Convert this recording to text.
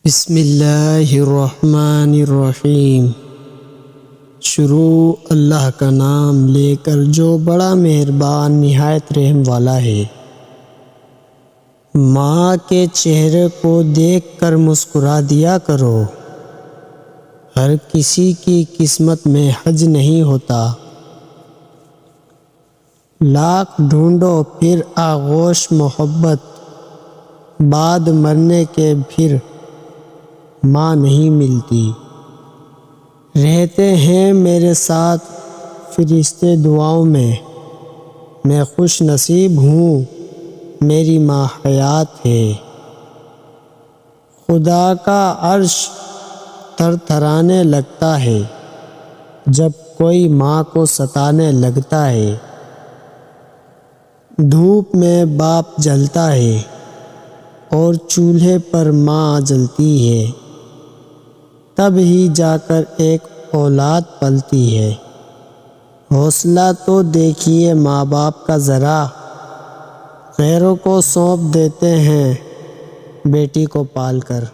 بسم اللہ الرحمن الرحیم۔ شروع اللہ کا نام لے کر جو بڑا مہربان نہایت رحم والا ہے۔ ماں کے چہرے کو دیکھ کر مسکرا دیا کرو، ہر کسی کی قسمت میں حج نہیں ہوتا۔ لاکھ ڈھونڈو پھر آغوش محبت، بعد مرنے کے پھر ماں نہیں ملتی۔ رہتے ہیں میرے ساتھ فرشتے دعاؤں میں خوش نصیب ہوں، میری ماں حیات ہے۔ خدا کا عرش تھر تھرانے لگتا ہے جب کوئی ماں کو ستانے لگتا ہے۔ دھوپ میں باپ جلتا ہے اور چولہے پر ماں جلتی ہے، تب ہی جا کر ایک اولاد پلتی ہے۔ حوصلہ تو دیکھیے ماں باپ کا ذرا، غیروں کو سونپ دیتے ہیں بیٹی کو پال کر۔